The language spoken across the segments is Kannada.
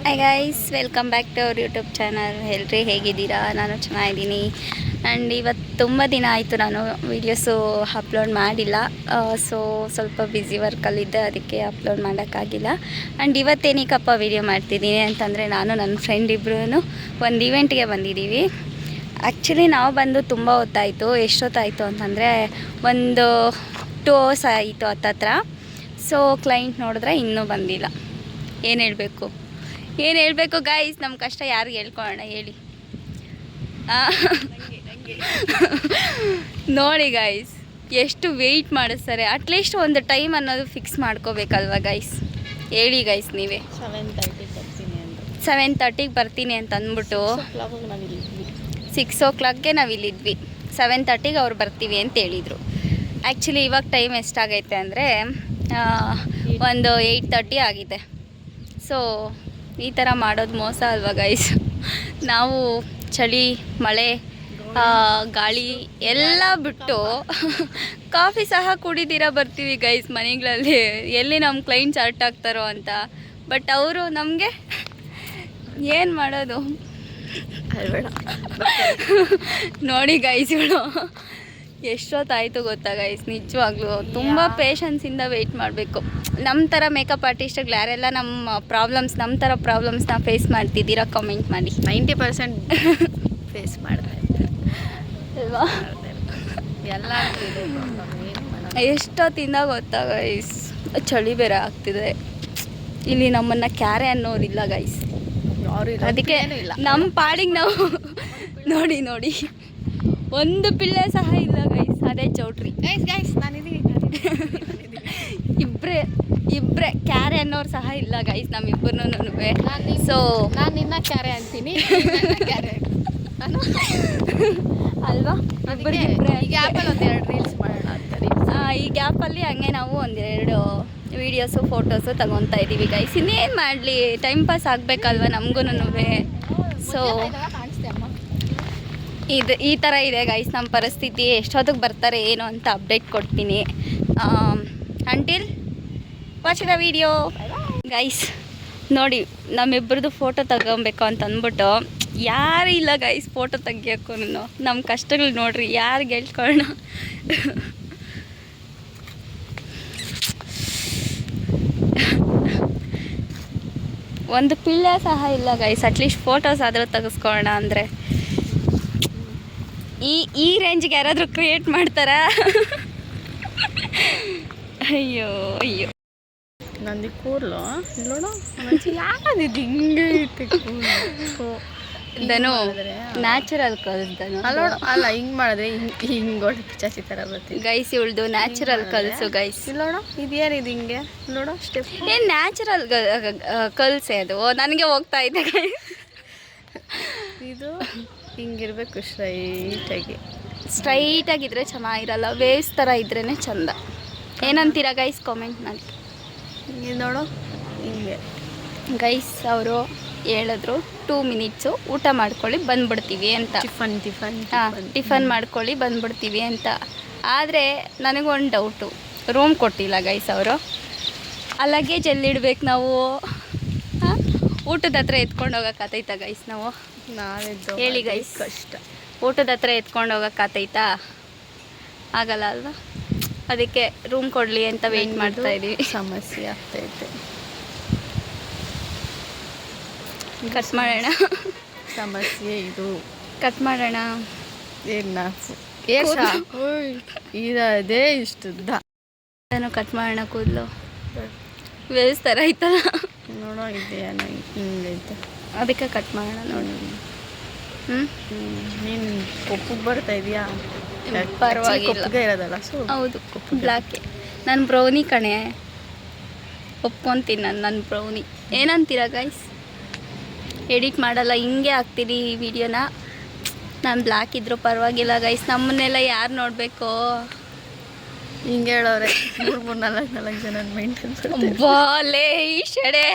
Hi guys, welcome back to our YouTube channel. ಎಲ್ಲರೂ ಹೇಗಿದ್ದೀರಾ? ನಾನು ಚೆನ್ನಾಗಿದ್ದೀನಿ. ಆ್ಯಂಡ್ ಇವತ್ತು ತುಂಬ ದಿನ ಆಯಿತು ನಾನು ವೀಡಿಯೋಸು ಅಪ್ಲೋಡ್ ಮಾಡಿಲ್ಲ. ಸೊ ಸ್ವಲ್ಪ ಬ್ಯುಸಿ ವರ್ಕಲ್ಲಿದ್ದೆ, ಅದಕ್ಕೆ ಅಪ್ಲೋಡ್ ಮಾಡೋಕ್ಕಾಗಿಲ್ಲ. ಆ್ಯಂಡ್ ಇವತ್ತೇನಕ್ಕಪ್ಪ ವೀಡಿಯೋ ಮಾಡ್ತಿದ್ದೀನಿ ಅಂತಂದರೆ, ನಾನು ನನ್ನ ಫ್ರೆಂಡ್ ಇಬ್ಬರೂ ಒಂದು ಈವೆಂಟ್ಗೆ ಬಂದಿದ್ದೀವಿ. ಆ್ಯಕ್ಚುಲಿ ನಾವು ಬಂದು ತುಂಬ ಹೊತ್ತಾಯಿತು. ಎಷ್ಟೊತ್ತಾಯಿತು ಅಂತಂದರೆ ಒಂದು 2 hours ಆಯಿತು ಹತ್ತತ್ರ. ಸೊ ಕ್ಲೈಂಟ್ ನೋಡಿದ್ರೆ ಇನ್ನೂ ಬಂದಿಲ್ಲ. ಏನು ಹೇಳಬೇಕು ಗೈಸ್? ನಮ್ಮ ಕಷ್ಟ ಯಾರಿಗೆ ಹೇಳ್ಕೊಳ್ಳೋಣ ಹೇಳಿ? ನೋಡಿ ಗೈಸ್, ಎಷ್ಟು ವೆಯ್ಟ್ ಮಾಡಿಸ್ತಾರೆ. ಅಟ್ಲೀಸ್ಟ್ ಒಂದು ಟೈಮ್ ಅನ್ನೋದು ಫಿಕ್ಸ್ ಮಾಡ್ಕೋಬೇಕಲ್ವ ಗೈಸ್? ಹೇಳಿ ಗೈಸ್ ನೀವೇ. 7:30ಗೆ ಬರ್ತೀನಿ ಅಂತ ಅಂದ್ಬಿಟ್ಟು 6 o'clockಗೆ ನಾವು ಇಲ್ಲಿದ್ವಿ. 7:30ಗೆ ಅವ್ರು ಬರ್ತೀವಿ ಅಂತ ಹೇಳಿದರು. ಆ್ಯಕ್ಚುಲಿ ಇವಾಗ ಟೈಮ್ ಎಷ್ಟಾಗೈತೆ ಅಂದರೆ ಒಂದು 8:30 ಆಗಿದೆ. ಸೊ ಈ ಥರ ಮಾಡೋದು ಮೋಸ ಅಲ್ವಾ ಗೈಸ್? ನಾವು ಚಳಿ, ಮಳೆ, ಗಾಳಿ ಎಲ್ಲ ಬಿಟ್ಟು ಕಾಫಿ ಸಹ ಕುಡಿದಿರ ಬರ್ತೀವಿ ಗೈಸ್ ಮನೆಗಳಲ್ಲಿ. ಎಲ್ಲಿ ನಮ್ಮ ಕ್ಲೈಂಟ್ಸ್ ಅರ್ಟ್ ಆಗ್ತಾರೋ ಅಂತ. ಬಟ್ ಅವರು ನಮಗೆ ಏನು ಮಾಡೋದು? ನೋಡಿ ಗೈಸ್ಗಳು, ಎಷ್ಟೊತ್ತಾಯಿತು ಗೊತ್ತಾ ಗೈಸ್? ನಿಜವಾಗ್ಲೂ ತುಂಬ ಪೇಷನ್ಸಿಂದ ವೆಯ್ಟ್ ಮಾಡಬೇಕು. ನಮ್ಮ ಥರ ಮೇಕಪ್ ಆರ್ಟಿಸ್ಟ್ಗಳು ಯಾರೆಲ್ಲ ನಮ್ಮ ಥರ ಪ್ರಾಬ್ಲಮ್ಸ್ನ ಫೇಸ್ ಮಾಡ್ತಿದ್ದೀರಾ ಕಾಮೆಂಟ್ ಮಾಡಿ. 90% ಫೇಸ್ ಮಾಡ್ತಾ ಇದ್ದಾರೆ ಅಲ್ವಾ? ಎಲ್ಲ ಎಷ್ಟೊತ್ತಿಂದ ಗೊತ್ತಾ ಗೈಸ್? ಚಳಿ ಬೇರೆ ಆಗ್ತಿದೆ. ಇಲ್ಲಿ ನಮ್ಮನ್ನು ಕ್ಯಾರೆ ಅನ್ನೋರಿಲ್ಲ ಗೈಸ್. ಅದಕ್ಕೆ ನಮ್ಮ ಪಾಡಿಗೆ ನಾವು ನೋಡಿ ಒಂದು ಪಿಳ್ಳೆ ಸಹ ಇಲ್ಲ ಗೈಸ್. ಅದೇ ಚೌಟ್ರಿ ಗೈಸ್ ನಾನಿದ್ದೀನಿ. ಇಬ್ಬರೇ ಕ್ಯಾರೆ ಅನ್ನೋರು ಸಹ ಇಲ್ಲ ಗೈಸ್ ನಮ್ಮಿಬ್ಬರನ್ನೂ. ಸೊ ನಾನು ನಿನ್ನ ಕ್ಯಾರೆ ಅಂತೀನಿ ಅಲ್ವಾ? ಈ ಗ್ಯಾಪಲ್ಲಿ ಒಂದೆರಡು ರೀಲ್ಸ್ ಮಾಡೋಣ ಅಂತಾರೆ. ಈ ಗ್ಯಾಪಲ್ಲಿ ಹಂಗೆ ನಾವು ಒಂದೆರಡು ವೀಡಿಯೋಸು ಫೋಟೋಸು ತಗೊತಾ ಇದ್ದೀವಿ ಗೈಸ್. ಇನ್ನೇನು ಮಾಡಲಿ, ಟೈಮ್ ಪಾಸ್ ಆಗಬೇಕಲ್ವ ನಮಗೂ. ಸೊ ಈ ಥರ ಇದೆ ಗೈಸ್ ನಮ್ಮ ಪರಿಸ್ಥಿತಿ. ಎಷ್ಟೊತ್ತಿಗೆ ಬರ್ತಾರೆ ಏನು ಅಂತ ಅಪ್ಡೇಟ್ ಕೊಡ್ತೀನಿ. Until watch the video guys. ನೋಡಿ, ನಮ್ಮಿಬ್ಬರದು ಫೋಟೋ ತಗೊಬೇಕು ಅಂತ ಅಂದ್ಬಿಟ್ಟು ಯಾರು ಇಲ್ಲ ಗೈಸ್ ಫೋಟೋ ತೆಗಿಯೋಕ್ಕೂ. ನಮ್ಮ ಕಷ್ಟಗಳು ನೋಡ್ರಿ, ಯಾರಿಗೆ ಹೇಳ್ಕೊಳ್ಳೋಣ? ಒಂದು ಪಿಳ್ಳೆ ಸಹ ಇಲ್ಲ ಗೈಸ್. ಅಟ್ಲೀಸ್ಟ್ ಫೋಟೋಸ್ ಆದರೂ ತೆಗೆಸ್ಕೊಳ್ಳೋಣ ಅಂದರೆ ಈ ರೇಂಜ್ಗೆ ಯಾರಾದರೂ ಕ್ರಿಯೇಟ್ ಮಾಡ್ತಾರಾ? ಅಯ್ಯೋ ನಂದು ಕೂರ್ಲು ನೋಡು, ಯಾಕದಿದ್ದು ಹಿಂಗೆ ಐತೆ ಕೂರ್ಲು? ದನು ನ್ಯಾಚುರಲ್ ಕಲ್ಸ್ದನು ಅಲ್ಲ, ಹಿಂಗೆ ಮಾಡಿದ್ರೆ ಹಿಂಗೆ ಚಾಚಿ ಥರ ಬರ್ತೀವಿ ಗೈಸ್. ಇವಳ್ದು ನ್ಯಾಚುರಲ್ ಕಲ್ಸು ಗೈಸ್. ನೋಡು, ಇದೇನಿದು ಹಿಂಗೆ ನೋಡು ಸ್ಟೆಪ್. ಏನು ನ್ಯಾಚುರಲ್ ಕಲ್ಸೆ ಅದು? ನನಗೆ ಹೋಗ್ತಾ ಇದೆ ಗೈಸ್. ಇದು ಹಿಂಗಿರ್ಬೇಕು, ಸ್ಟ್ರೈಟಾಗಿದ್ರೆ ಚೆನ್ನಾಗಿರಲ್ಲ, ವೇವ್ಸ್ ಥರ ಇದ್ರೇ ಚಂದ. ಏನಂತೀರಾ ಗೈಸ್? ಕಾಮೆಂಟ್ ಮಾಡಿ. ಹಿಂಗೆ ನೋಡು, ಹಿಂಗೆ ಗೈಸ್ ಅವರು ಹೇಳಿದ್ರು 2 minutes ಊಟ ಮಾಡ್ಕೊಳ್ಳಿ ಬಂದ್ಬಿಡ್ತೀವಿ ಅಂತ. ಟಿಫನ್ ಮಾಡ್ಕೊಳ್ಳಿ ಬಂದ್ಬಿಡ್ತೀವಿ ಅಂತ. ಆದರೆ ನನಗೊಂದು ಡೌಟು, ರೂಮ್ ಕೊಟ್ಟಿಲ್ಲ ಗೈಸ್ ಅವರು. ಲಗೇಜ್ ಎಲ್ಲಿಡ್ಬೇಕು ನಾವು? ಊಟದ ಹತ್ರ ಎತ್ಕೊಂಡು ಹೋಗೋಕ್ಕಾತೈತಾ ಗೈಸ್ ನಾವು? ಹೇಳಿ ಗೈಸ್, ಕಷ್ಟ. ಊಟದ ಹತ್ರ ಎತ್ಕೊಂಡು ಹೋಗೋಕ್ಕಾತೈತಾ? ಆಗಲ್ಲ ಅಲ್ವಾ? ಅದಕ್ಕೆ ರೂಮ್ ಕೊಡಲಿ ಅಂತ ವೆಯ್ಟ್ ಮಾಡ್ತಾ ಇದ್ದೀವಿ. ಸಮಸ್ಯೆ ಆಗ್ತೈತೆ. ಕಟ್ ಮಾಡೋಣ. ಸಮಸ್ಯೆ ಇದು. ಕಟ್ ಮಾಡೋಣ. ಇದೇ ಇಷ್ಟುದ್ದ. ನಾನು ಕಟ್ ಮಾಡೋಣ ಕೂದಲು. ವೇವ್ಸ್ ಥರ ಐತಲ್ಲ ನೋಡೋ, ಇದೆಯೇನೋ ಹಿಂಗೈತೆ, ಅದಕ್ಕೆ ಕಟ್ ಮಾಡೋಣ. ನೋಡಿ. ನೀನು ಕೊಪ್ಪಿಗೆ ಬರ್ತಾ ಇದೆಯಾ? ಪರವಾಗಿಲ್ಲ, ಇರೋದಲ್ಲ. ಸೊ ಹೌದು, ಬ್ಲ್ಯಾಕೆ. ನಾನು ಬ್ರೌನಿ ಕಣೆ, ಒಪ್ಕೊತೀನಿ. ನನ್ನ ಬ್ರೌನಿ. ಏನಂತೀರಾ ಗೈಸ್? ಎಡಿಟ್ ಮಾಡಲ್ಲ, ಹಿಂಗೆ ಹಾಕ್ತೀನಿ ಈ ವಿಡಿಯೋನ. ನಾನು ಬ್ಲ್ಯಾಕ್ ಇದ್ರೂ ಪರವಾಗಿಲ್ಲ ಗೈಸ್. ನಮ್ಮನ್ನೆಲ್ಲ ಯಾರು ನೋಡಬೇಕು? ಹಿಂಗೆ ಹೇಳೋರೆ 3-4 ಜನ ಮೇಂಟೈನ್ ಬಾಲೇ ಈ ಶೆಡೆ.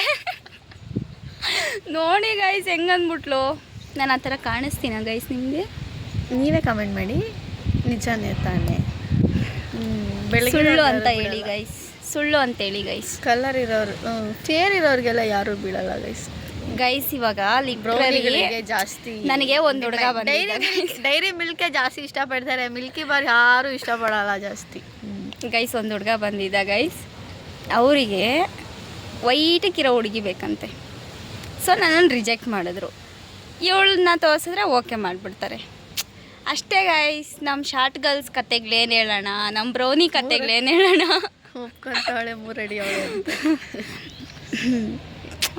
ನೋಡಿ ಗೈಸ್ ಹೆಂಗಂದ್ಬಿಟ್ಲು. ನಾನು ಆ ಥರ ಕಾಣಿಸ್ತೀನ ಗೈಸ್ ನಿಮಗೆ? ನೀವೇ ಕಮೆಂಟ್ ಮಾಡಿ. ನಿಜಾನೇ ತಾನೇ? ಸುಳ್ಳು ಅಂತ ಹೇಳಿ ಗೈಸ್, ಸುಳ್ಳು ಅಂತೇಳಿ ಗೈಸ್. ಕಲರ್ ಇರೋರು, ಫೇರ್ ಇರೋರಿಗೆಲ್ಲ ಯಾರೂ ಬೀಳಲ್ಲ ಗೈಸ್. ಗೈಸ್ ಇವಾಗ ಬ್ರೌನಿಗಳಿಗೆ ಜಾಸ್ತಿ ನನಗೆ ಒಂದು ಹುಡುಗ ಡೈರಿ ಮಿಲ್ಕೆ ಜಾಸ್ತಿ ಇಷ್ಟಪಡ್ತಾರೆ, ಮಿಲ್ಕಿ ಬಾರ್ ಯಾರು ಇಷ್ಟಪಡಲ್ಲ ಜಾಸ್ತಿ. ಗೈಸ್ ಒಂದು ಹುಡುಗ ಬಂದಿದ್ದ ಗೈಸ್, ಅವರಿಗೆ ವೈಟಕ್ಕಿರೋ ಹುಡುಗಿ ಬೇಕಂತೆ. ಸೊ ನನ್ನನ್ನು ರಿಜೆಕ್ಟ್ ಮಾಡಿದ್ರು. ಇವಳನ್ನ ತೋರಿಸಿದ್ರೆ ಓಕೆ ಮಾಡಿಬಿಡ್ತಾರೆ ಅಷ್ಟೇ ಗೈಸ್. ನಮ್ಮ ಶಾರ್ಟ್ ಗರ್ಲ್ಸ್ ಕತೆಗಳೇನು ಹೇಳೋಣ, ನಮ್ಮ ಬ್ರೌನಿ ಕತೆಗಳೇನು ಹೇಳೋಣ. ಒಪ್ಕೊಂತಾಳೆ 3 ಅಡಿ ಅವಳೆ ಅಂತ.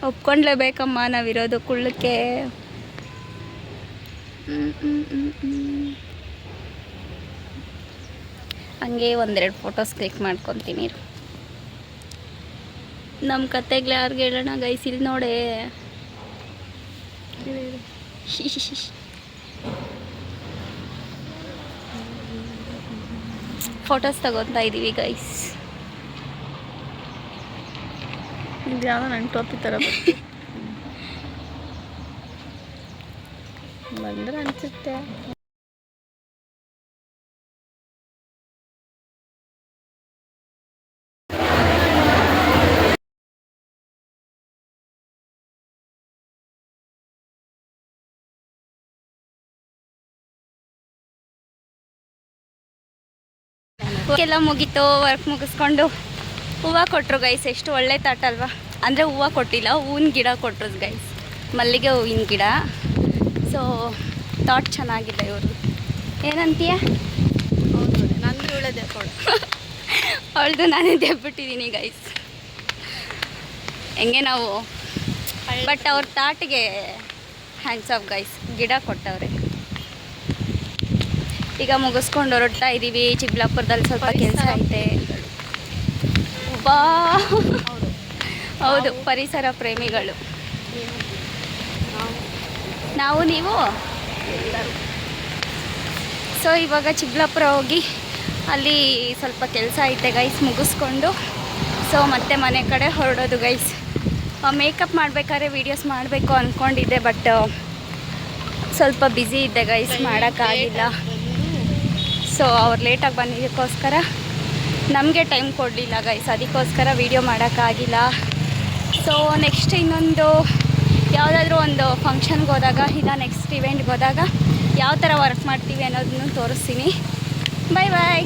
ಒಪ್ಕೊಂಡ್ಲೇಬೇಕಮ್ಮ, ನಾವಿರೋದು ಕುಳ್ಳಕ್ಕೆ. ಹಂಗೆ 1-2 ಫೋಟೋಸ್ ಕ್ಲಿಕ್ ಮಾಡ್ಕೊತೀನಿ. ನಮ್ಮ ಕತೆಗಳು ಯಾರಿಗೆ ಹೇಳೋಣ ಗೈಸ್, ಇಲ್ಲಿ ನೋಡೇ. ಫೋಟೋಸ್ ತಗೊತಾ ಇದ್ದೀವಿ ಗೈಸ್. ಇದು ಯಾವುದೋ ನನ್ನ ಟೋಪಿ ಥರ ಬಂದ್ರೆ ಅನಿಸುತ್ತೆ. ಎಲ್ಲ ಮುಗೀತು, ವರ್ಕ್ ಮುಗಿಸ್ಕೊಂಡು ಹೂವು ಕೊಟ್ಟರು ಗೈಸ್. ಎಷ್ಟು ಒಳ್ಳೆ ತಾಟ ಅಲ್ವಾ. ಅಂದರೆ ಹೂವು ಕೊಟ್ಟಿಲ್ಲ, ಹೂವಿನ ಗಿಡ ಕೊಟ್ಟರು ಗೈಸ್, ಮಲ್ಲಿಗೆ ಹೂವಿನ ಗಿಡ. ಸೊ ತಾಟ್ ಚೆನ್ನಾಗಿದೆ ಇವ್ರದ್ದು. ಏನಂತೀಯ? ಹೌದು, ನಂದು ಉಳದೆ ಕೊಡ. ಅವಳದು ನಾನೇ ದೆಬ್ಬಿಟ್ಟಿದ್ದೀನಿ ಗೈಸ್. ಹೆಂಗೆ ನಾವು ಬಟ್ ಅವ್ರ ತಾಟಿಗೆ ಹ್ಯಾಂಡ್ಸ್ ಆಫ್ ಗೈಸ್, ಗಿಡ ಕೊಟ್ಟವ್ರೆ. ಈಗ ಮುಗಿಸ್ಕೊಂಡು ಹೊರಡ್ತಾ ಇದ್ದೀವಿ. ಚಿಕ್ಕಬಳ್ಳಾಪುರದಲ್ಲಿ ಸ್ವಲ್ಪ ಕೆಲಸ ಐತೆ. ಬಾ ಹೌದು, ಪರಿಸರ ಪ್ರೇಮಿಗಳು ನಾವು, ನೀವು. ಸೊ ಇವಾಗ ಚಿಕ್ಕಬಳ್ಳಾಪುರ ಹೋಗಿ ಅಲ್ಲಿ ಸ್ವಲ್ಪ ಕೆಲಸ ಐತೆ ಗೈಸ್, ಮುಗಿಸ್ಕೊಂಡು ಸೊ ಮತ್ತೆ ಮನೆ ಕಡೆ ಹೊರಡೋದು ಗೈಸ್. ಮೇಕಪ್ ಮಾಡಬೇಕಾದ್ರೆ ವೀಡಿಯೋಸ್ ಮಾಡಬೇಕು ಅಂದ್ಕೊಂಡಿದ್ದೆ, ಬಟ್ ಸ್ವಲ್ಪ ಬ್ಯುಸಿ ಇದ್ದೆ ಗೈಸ್, ಮಾಡೋಕ್ಕಾಗಿಲ್ಲ. ಸೊ ಅವ್ರು ಲೇಟಾಗಿ ಬಂದಿದ್ದಕ್ಕೋಸ್ಕರ ನಮಗೆ ಟೈಮ್ ಕೊಡಲಿಲ್ಲ ಗೈಸ್, ಅದಕ್ಕೋಸ್ಕರ ವೀಡಿಯೋ ಮಾಡೋಕ್ಕಾಗಿಲ್ಲ. ಸೊ ನೆಕ್ಸ್ಟ್ ಇನ್ನೊಂದು ಯಾವುದಾದ್ರೂ ಒಂದು ಫಂಕ್ಷನ್ಗೆ ಹೋದಾಗ, ಇಲ್ಲ ನೆಕ್ಸ್ಟ್ ಇವೆಂಟ್ಗೆ ಹೋದಾಗ ಯಾವ ಥರ ವರ್ಕ್ ಮಾಡ್ತೀವಿ ಅನ್ನೋದನ್ನು ತೋರಿಸ್ತೀನಿ. ಬಾಯ್ ಬಾಯ್.